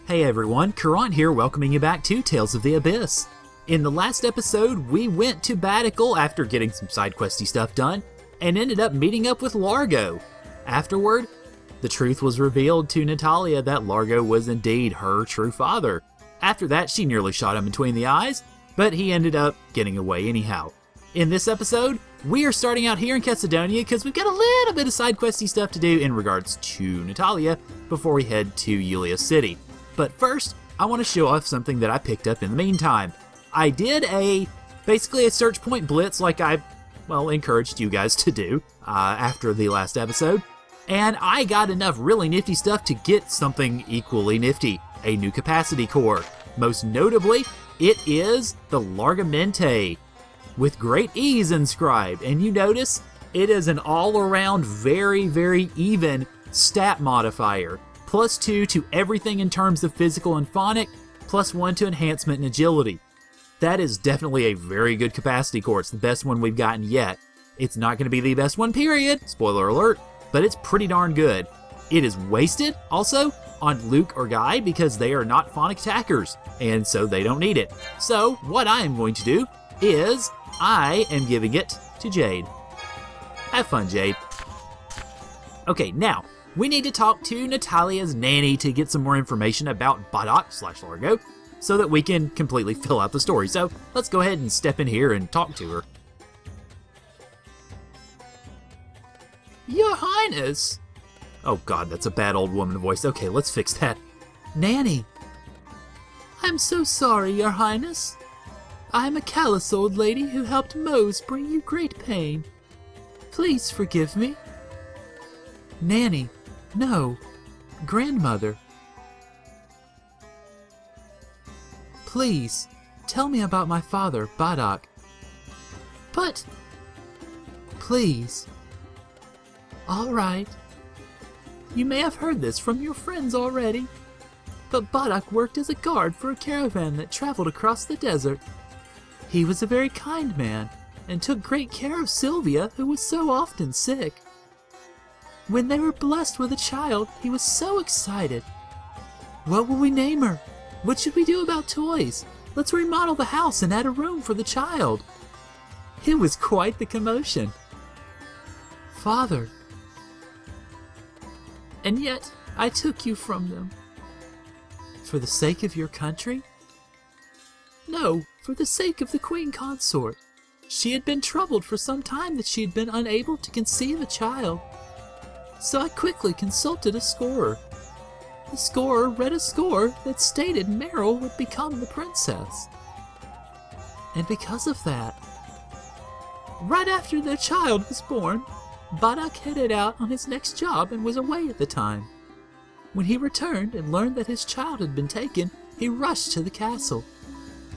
Hey everyone, Caront here welcoming you back to Tales of the Abyss. In the last episode, we went to Batical after getting some side questy stuff done, and ended up meeting up with Largo. Afterward, the truth was revealed to Natalia that Largo was indeed her true father. After that, she nearly shot him between the eyes, but he ended up getting away anyhow. In this episode, we are starting out here in Chesedonia because we've got a little bit of side questy stuff to do in regards to Natalia before we head to Yuliya City. But first, I want to show off something that I picked up in the meantime. I did basically a search point blitz like I, encouraged you guys to do after the last episode. And I got enough really nifty stuff to get something equally nifty, a new capacity core. Most notably, it is the Largamente, with great ease inscribed. And you notice it is an all-around very, very even stat modifier. +2 to everything in terms of physical and phonic, +1 to enhancement and agility. That is definitely a very good capacity core. It's the best one we've gotten yet. It's not going to be the best one, period, spoiler alert, but it's pretty darn good. It is wasted, also, on Luke or Guy because they are not phonic attackers, and so they don't need it. So, what I am going to do is, I am giving it to Jade. Have fun, Jade. Okay, now, we need to talk to Natalias Nanny to get some more information about Badok/Largo so that we can completely fill out the story. So let's go ahead and step in here and talk to her. Your Highness! Oh God, that's a bad old woman voice. Okay, let's fix that. Nanny! I'm so sorry, Your Highness. I'm a callous old lady who helped Mose bring you great pain. Please forgive me. Nanny. No, grandmother. Please, tell me about my father, Badok. But... Please. All right. You may have heard this from your friends already, but Badok worked as a guard for a caravan that traveled across the desert. He was a very kind man, and took great care of Sylvia, who was so often sick. When they were blessed with a child, he was so excited. What will we name her? What should we do about toys? Let's remodel the house and add a room for the child. It was quite the commotion. Father. And yet, I took you from them. For the sake of your country? No, for the sake of the Queen Consort. She had been troubled for some time that she had been unable to conceive a child. So I quickly consulted a scorer. The scorer read a score that stated Meryl would become the princess. And because of that, right after their child was born, Badok headed out on his next job and was away at the time. When he returned and learned that his child had been taken, he rushed to the castle.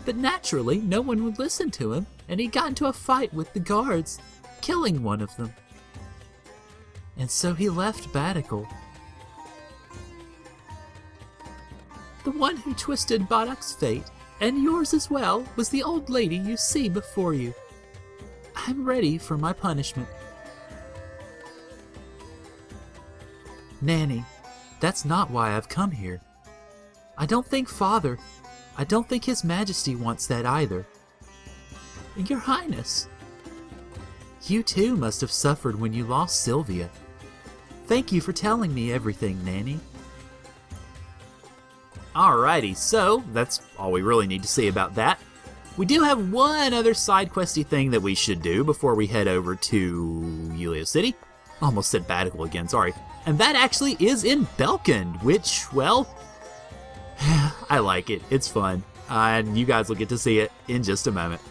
But naturally, no one would listen to him, and he got into a fight with the guards, killing one of them. And so he left Batical. The one who twisted Badok's fate, and yours as well, was the old lady you see before you. I'm ready for my punishment. Nanny, that's not why I've come here. I don't think His Majesty wants that either. Your Highness, you too must have suffered when you lost Sylvia. Thank you for telling me everything, Nanny. Alrighty, so that's all we really need to say about that. We do have one other side questy thing that we should do before we head over to Yuliya City. Almost said Batical again, sorry. And that actually is in Belkend, which, well, I like it. It's fun. And you guys will get to see it in just a moment.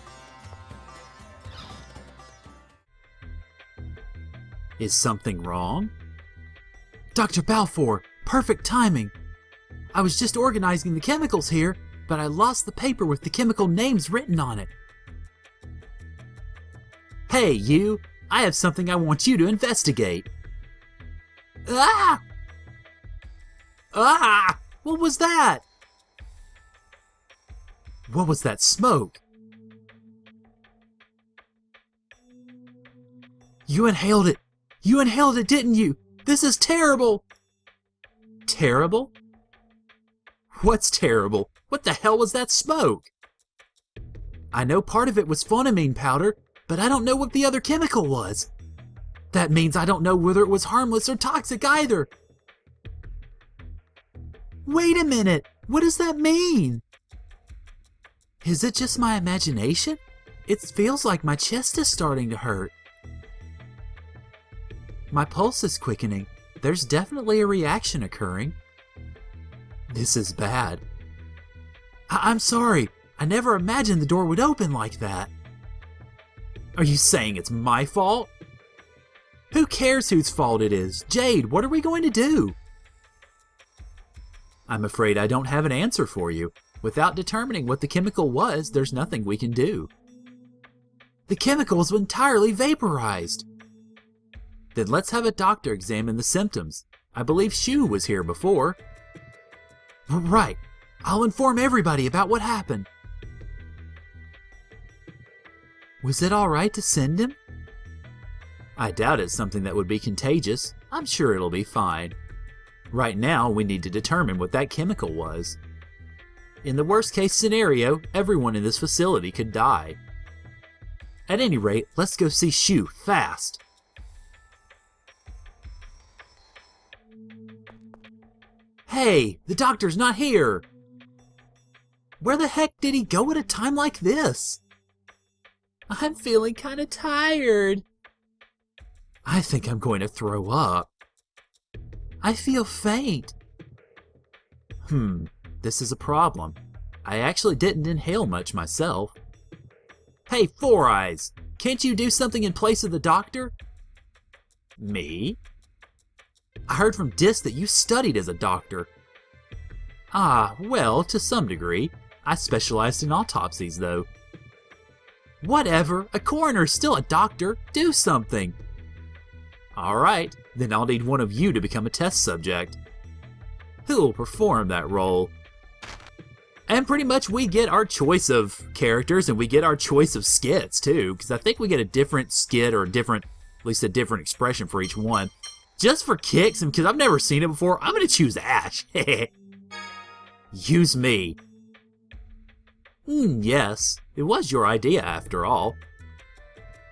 Is something wrong? Dr. Balfour, perfect timing. I was just organizing the chemicals here, but I lost the paper with the chemical names written on it. Hey, you! I have something I want you to investigate. Ah! Ah! What was that? What was that smoke? You inhaled it! You inhaled it, didn't you? This is terrible! Terrible? What's terrible? What the hell was that smoke? I know part of it was phonamine powder, but I don't know what the other chemical was. That means I don't know whether it was harmless or toxic either. Wait a minute, what does that mean? Is it just my imagination? It feels like my chest is starting to hurt. My pulse is quickening. There's definitely a reaction occurring. This is bad. I'm sorry. I never imagined the door would open like that. Are you saying it's my fault? Who cares whose fault it is? Jade, what are we going to do? I'm afraid I don't have an answer for you. Without determining what the chemical was, there's nothing we can do. The chemical was entirely vaporized. Then let's have a doctor examine the symptoms. I believe Shu was here before. Right. I'll inform everybody about what happened. Was it alright to send him? I doubt it's something that would be contagious. I'm sure it'll be fine. Right now, we need to determine what that chemical was. In the worst case scenario, everyone in this facility could die. At any rate, let's go see Shu fast. Hey, the doctor's not here! Where the heck did he go at a time like this? I'm feeling kinda tired. I think I'm going to throw up. I feel faint. This is a problem. I actually didn't inhale much myself. Hey, Four Eyes! Can't you do something in place of the doctor? Me? I heard from Dis that you studied as a doctor. Ah, well, to some degree. I specialized in autopsies, though. Whatever, a coroner's still a doctor. Do something. Alright, then I'll need one of you to become a test subject. Who will perform that role? And pretty much we get our choice of characters and we get our choice of skits, too, because I think we get a different skit or at least a different expression for each one. Just for kicks, and because I've never seen it before, I'm going to choose Ash. Use me. Yes, it was your idea after all.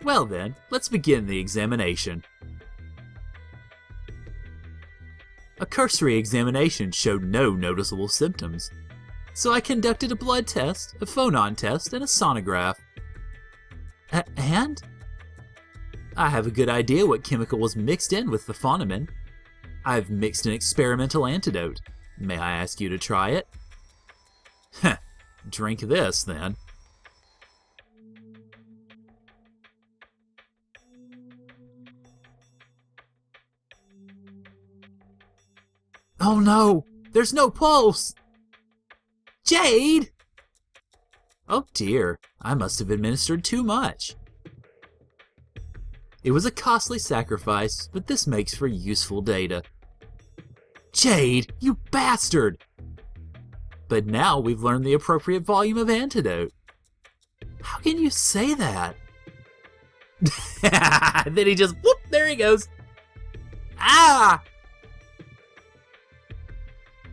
Well then, let's begin the examination. A cursory examination showed no noticeable symptoms, so I conducted a blood test, a phonon test, and a sonograph. And? I have a good idea what chemical was mixed in with the phonamine. I've mixed an experimental antidote. May I ask you to try it? Heh, drink this then. Oh no! There's no pulse! Jade! Oh dear, I must have administered too much. It was a costly sacrifice, but this makes for useful data. Jade, you bastard! But now we've learned the appropriate volume of antidote. How can you say that? Then he just, whoop, there he goes. Ah!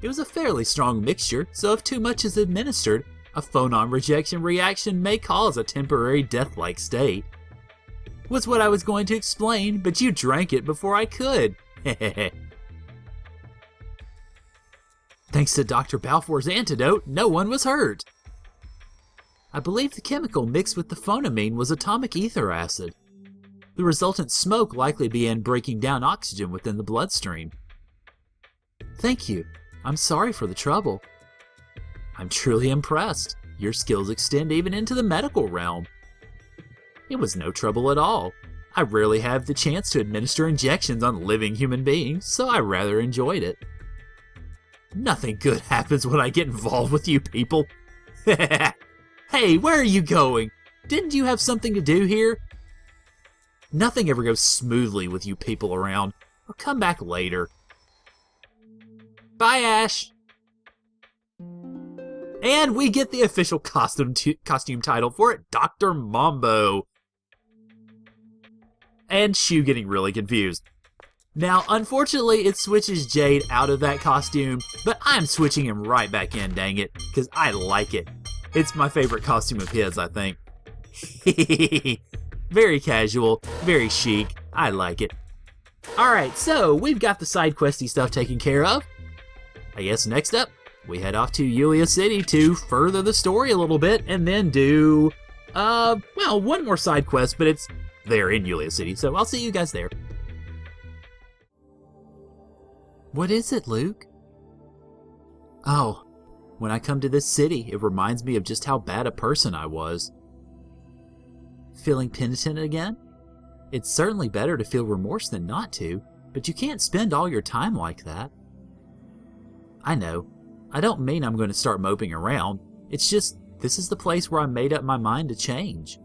It was a fairly strong mixture, so if too much is administered, a phonon rejection reaction may cause a temporary death-like state. Was what I was going to explain, but you drank it before I could. Thanks to Dr. Balfour's antidote, no one was hurt. I believe the chemical mixed with the phonamine was atomic ether acid. The resultant smoke likely began breaking down oxygen within the bloodstream. Thank you. I'm sorry for the trouble. I'm truly impressed. Your skills extend even into the medical realm. It was no trouble at all. I rarely have the chance to administer injections on living human beings, so I rather enjoyed it. Nothing good happens when I get involved with you people. Hey, where are you going? Didn't you have something to do here? Nothing ever goes smoothly with you people around. I'll come back later. Bye, Ash! And we get the official costume title for it, Dr. Mambo. And Shu getting really confused. Now, unfortunately, it switches Jade out of that costume, but I'm switching him right back in, dang it, because I like it. It's my favorite costume of his, I think. Very casual, very chic, I like it. Alright, so we've got the side questy stuff taken care of. I guess next up, we head off to Yuliya City to further the story a little bit and then do, well, one more side quest, but it's there in Yuliya City, so I'll see you guys there. What is it, Luke? Oh, when I come to this city, it reminds me of just how bad a person I was. Feeling penitent again? It's certainly better to feel remorse than not to, but you can't spend all your time like that. I know. I don't mean I'm going to start moping around. It's just, this is the place where I made up my mind to change.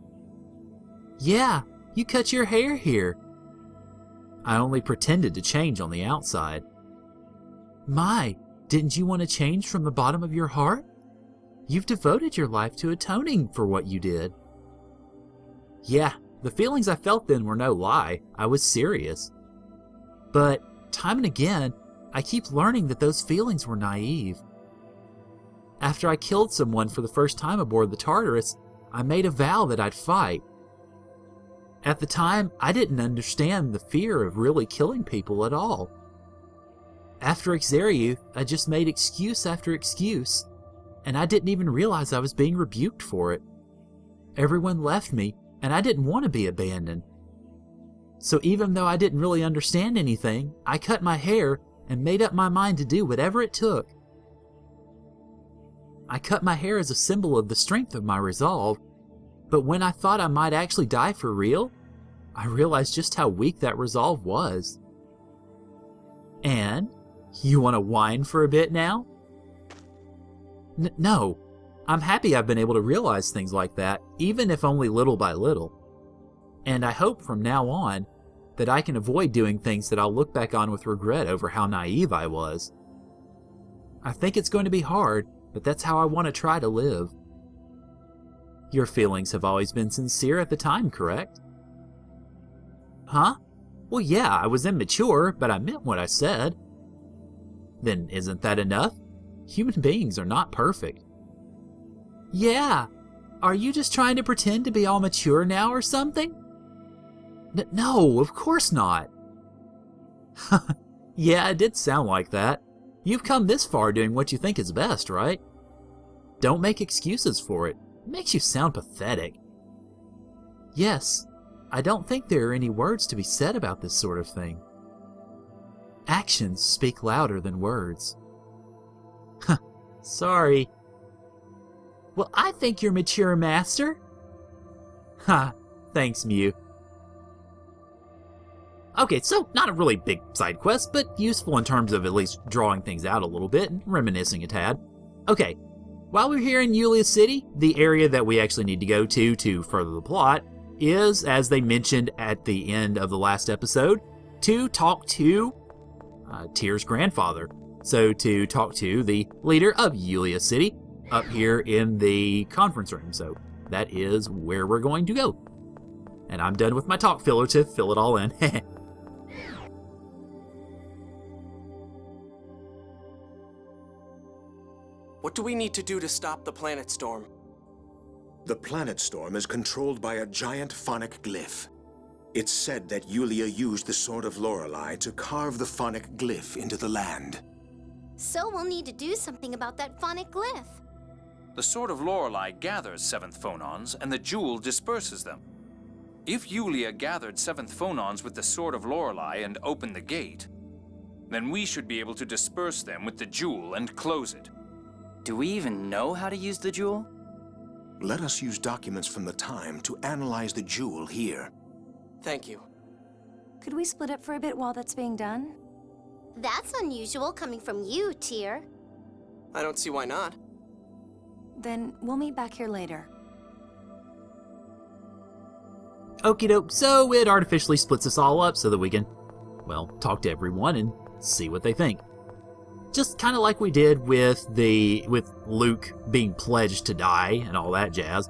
Yeah, you cut your hair here. I only pretended to change on the outside. My, didn't you want to change from the bottom of your heart? You've devoted your life to atoning for what you did. Yeah, the feelings I felt then were no lie. I was serious. But, time and again, I keep learning that those feelings were naive. After I killed someone for the first time aboard the Tartarus, I made a vow that I'd fight. At the time, I didn't understand the fear of really killing people at all. After Xeriu, I just made excuse after excuse, and I didn't even realize I was being rebuked for it. Everyone left me, and I didn't want to be abandoned. So even though I didn't really understand anything, I cut my hair and made up my mind to do whatever it took. I cut my hair as a symbol of the strength of my resolve, but when I thought I might actually die for real, I realized just how weak that resolve was. And, you want to whine for a bit now? No. I'm happy I've been able to realize things like that, even if only little by little. And I hope from now on that I can avoid doing things that I'll look back on with regret over how naive I was. I think it's going to be hard, but that's how I want to try to live. Your feelings have always been sincere at the time, correct? Huh? Well, yeah, I was immature, but I meant what I said. Then isn't that enough? Human beings are not perfect. Yeah. Are you just trying to pretend to be all mature now or something? No, of course not. Yeah, it did sound like that. You've come this far doing what you think is best, right? Don't make excuses for it. It makes you sound pathetic. Yes, I don't think there are any words to be said about this sort of thing. Actions speak louder than words. Sorry. Well, I think you're mature, Master. Ha, thanks, Mew. Okay, so not a really big side quest, but useful in terms of at least drawing things out a little bit and reminiscing a tad. Okay, while we're here in Yuliya City, the area that we actually need to go to further the plot is, as they mentioned at the end of the last episode, to talk to Tyr's grandfather. So to talk to the leader of Yuliya City up here in the conference room. So that is where we're going to go. And I'm done with my talk filler to fill it all in. What do we need to do to stop the planet storm? The planet storm is controlled by a giant phonic glyph. It's said that Yuliya used the Sword of Lorelei to carve the phonic glyph into the land. So we'll need to do something about that phonic glyph. The Sword of Lorelei gathers seventh phonons, and the jewel disperses them. If Yuliya gathered seventh phonons with the Sword of Lorelei and opened the gate, then we should be able to disperse them with the jewel and close it. Do we even know how to use the jewel? Let us use documents from the time to analyze the jewel here. Thank you. Could we split up for a bit while that's being done? That's unusual coming from you, Tyr. I don't see why not. Then we'll meet back here later. Okie doke, so it artificially splits us all up so that we can, well, talk to everyone and see what they think. Just kind of like we did with Luke being pledged to die and all that jazz.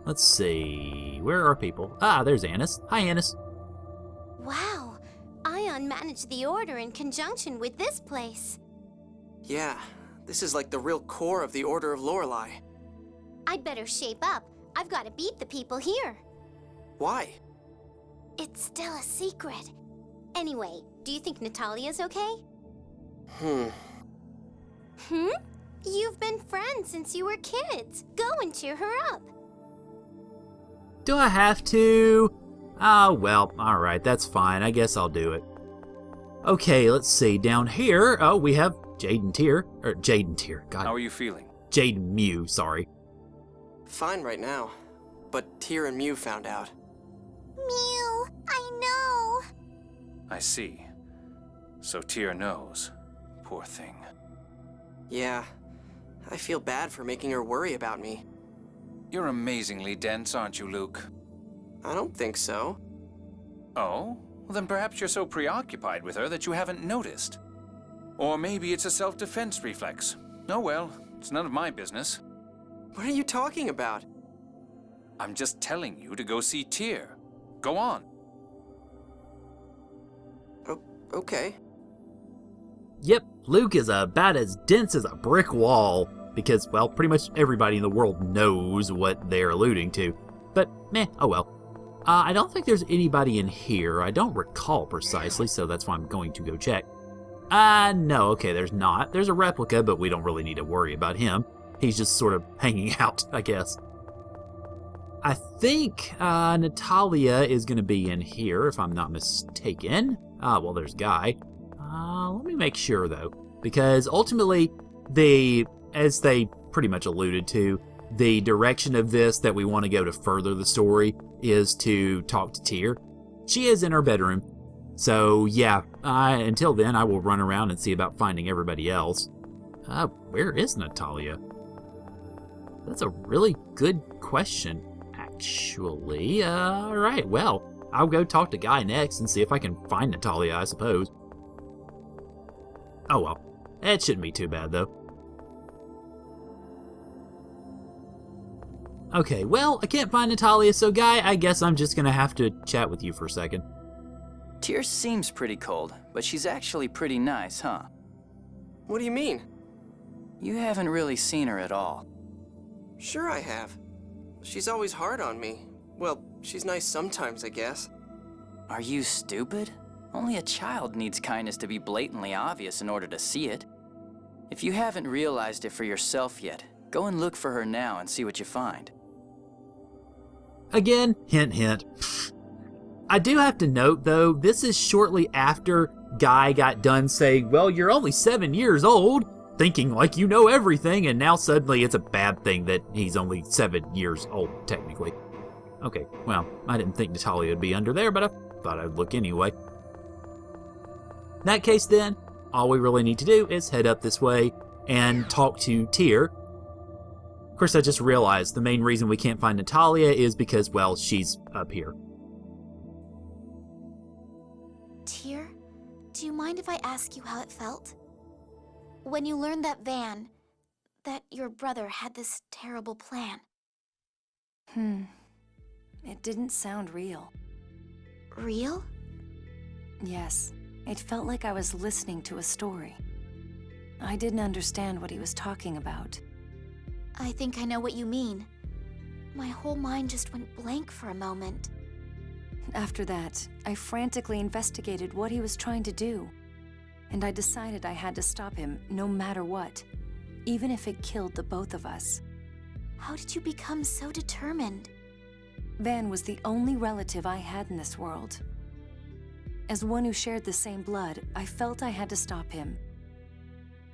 Let's see, where are people? Ah, there's Annis. Hi, Annis. Wow, I Caront managed the Order in conjunction with this place. Yeah, this is like the real core of the Order of Lorelei. I'd better shape up. I've got to beat the people here. Why? It's still a secret. Anyway, do you think Natalia's okay? Hmm? You've been friends since you were kids. Go and cheer her up. Do I have to? Oh, well, alright, that's fine. I guess I'll do it. Okay, let's see. Down here, oh, we have Jade and Tear. Jade and Tear, God. How are you feeling? Jade and Mew, sorry. Fine right now, but Tyr and Mew found out. Mew, I know. I see. So Tyr knows. Poor thing. Yeah, I feel bad for making her worry about me. You're amazingly dense, aren't you, Luke? I don't think so. Oh? Well, then perhaps you're so preoccupied with her that you haven't noticed. Or maybe it's a self-defense reflex. Oh well, it's none of my business. What are you talking about? I'm just telling you to go see Tyr. Go on. Oh, okay. Yep, Luke is about as dense as a brick wall, because, well, pretty much everybody in the world knows what they're alluding to. But, meh, oh well. I don't think there's anybody in here. I don't recall precisely, so that's why I'm going to go check. No, okay, there's not. There's a replica, but we don't really need to worry about him. He's just sort of hanging out, I guess. I think Natalia is going to be in here, if I'm not mistaken. Well, there's Guy. Let me make sure, though, because ultimately, as they pretty much alluded to, the direction of this that we want to go to further the story is to talk to Tyr. She is in her bedroom. So, yeah, until then, I will run around and see about finding everybody else. Where is Natalia? That's a really good question, actually. Alright, well, I'll go talk to Guy next and see if I can find Natalia, I suppose. Oh well, it shouldn't be too bad, though. Okay, well, I can't find Natalia, so Guy, I guess I'm just gonna have to chat with you for a second. Tyr seems pretty cold, but she's actually pretty nice, huh? What do you mean? You haven't really seen her at all. Sure I have. She's always hard on me. Well, she's nice sometimes, I guess. Are you stupid? Only a child needs kindness to be blatantly obvious in order to see it. If you haven't realized it for yourself yet, go and look for her now and see what you find. Again, hint, hint. I do have to note, though, this is shortly after Guy got done saying, well, you're only 7 years old, thinking like you know everything, and now suddenly it's a bad thing that he's only 7 years old, technically. Okay, well, I didn't think Natalia would be under there, but I thought I'd look anyway. In that case, then, all we really need to do is head up this way and talk to Tyr. Of course, I just realized the main reason we can't find Natalia is because, well, she's up here. Tyr, do you mind if I ask you how it felt? When you learned that your brother had this terrible plan. It didn't sound real. Real? Yes, it felt like I was listening to a story. I didn't understand what he was talking about. I think I know what you mean. My whole mind just went blank for a moment. After that, I frantically investigated what he was trying to do. And I decided I had to stop him no matter what, even if it killed the both of us. How did you become so determined? Van was the only relative I had in this world. As one who shared the same blood, I felt I had to stop him.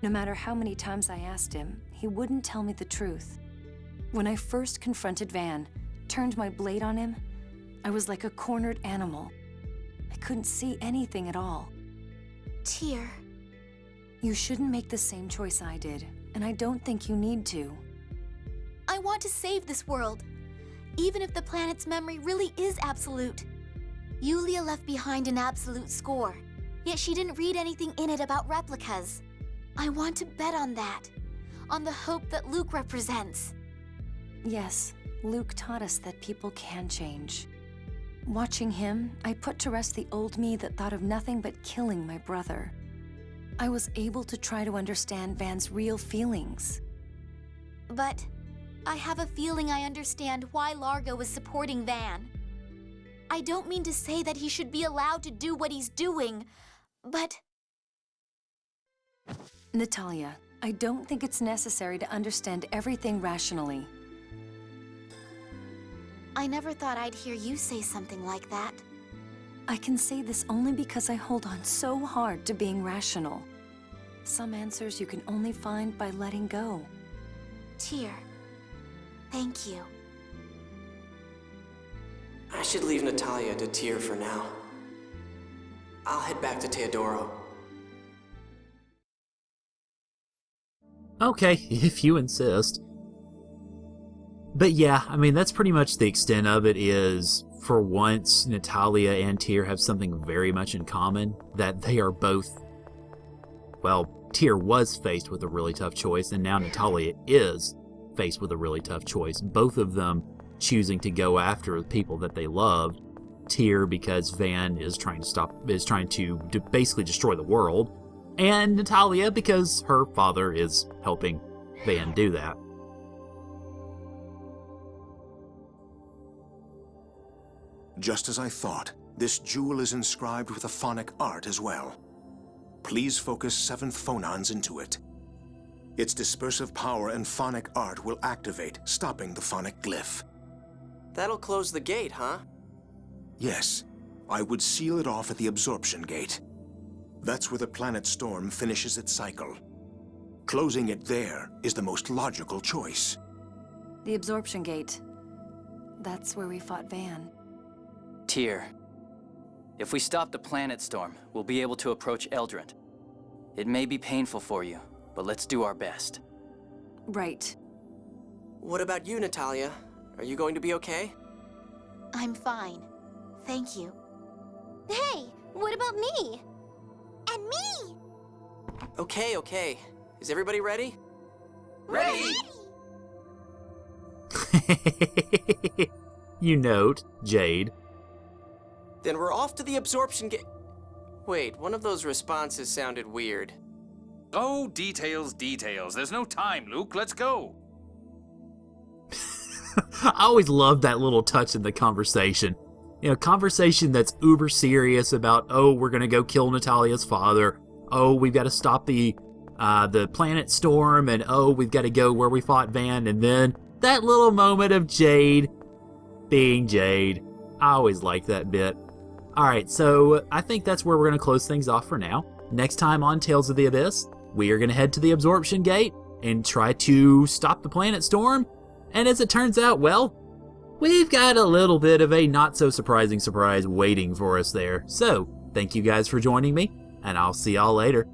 No matter how many times I asked him, he wouldn't tell me the truth. When I first confronted Van, turned my blade on him, I was like a cornered animal. I couldn't see anything at all. Tyr. You shouldn't make the same choice I did, and I don't think you need to. I want to save this world, even if the planet's memory really is absolute. Yuliya left behind an absolute score, yet she didn't read anything in it about replicas. I want to bet on that, on the hope that Luke represents. Yes, Luke taught us that people can change. Watching him, I put to rest the old me that thought of nothing but killing my brother. I was able to try to understand Van's real feelings. But I have a feeling I understand why Largo is supporting Van. I don't mean to say that he should be allowed to do what he's doing, but... Natalia, I don't think it's necessary to understand everything rationally. I never thought I'd hear you say something like that. I can say this only because I hold on so hard to being rational. Some answers you can only find by letting go. Tyr, thank you. I should leave Natalia to Tyr for now. I'll head back to Teodoro. Okay, if you insist. But yeah, I mean, that's pretty much the extent of it. Is for once, Natalia and Tyr have something very much in common, that they are both, well, Tyr was faced with a really tough choice, and now Natalia is faced with a really tough choice. Both of them choosing to go after the people that they loved. Tyr because Van is trying to basically destroy the world, and Natalia because her father is helping Van do that. Just as I thought, this jewel is inscribed with a phonic art as well. Please focus 7th phonons into it. Its dispersive power and phonic art will activate, stopping the phonic glyph. That'll close the gate, huh? Yes, I would seal it off at the Absorption Gate. That's where the planet storm finishes its cycle. Closing it there is the most logical choice. The Absorption Gate. That's where we fought Van. Tyr, if we stop the planet storm, we'll be able to approach Eldrant. It may be painful for you, but let's do our best. Right. What about you, Natalia? Are you going to be okay? I'm fine. Thank you. Hey, what about me? And me! Okay. Is everybody ready? Ready! You note, Jade. Then we're off to the Absorption Gate. Wait, one of those responses sounded weird. Oh, details. There's no time, Luke. Let's go. I always love that little touch in the conversation. You know, conversation that's uber serious about, oh, we're going to go kill Natalia's father. Oh, we've got to stop the planet storm. And oh, we've got to go where we fought Van. And then that little moment of Jade being Jade. I always like that bit. All right, so I think that's where we're going to close things off for now. Next time on Tales of the Abyss, we are going to head to the Absorption Gate and try to stop the planet storm. And as it turns out, well, we've got a little bit of a not-so-surprising surprise waiting for us there. So, thank you guys for joining me, and I'll see y'all later.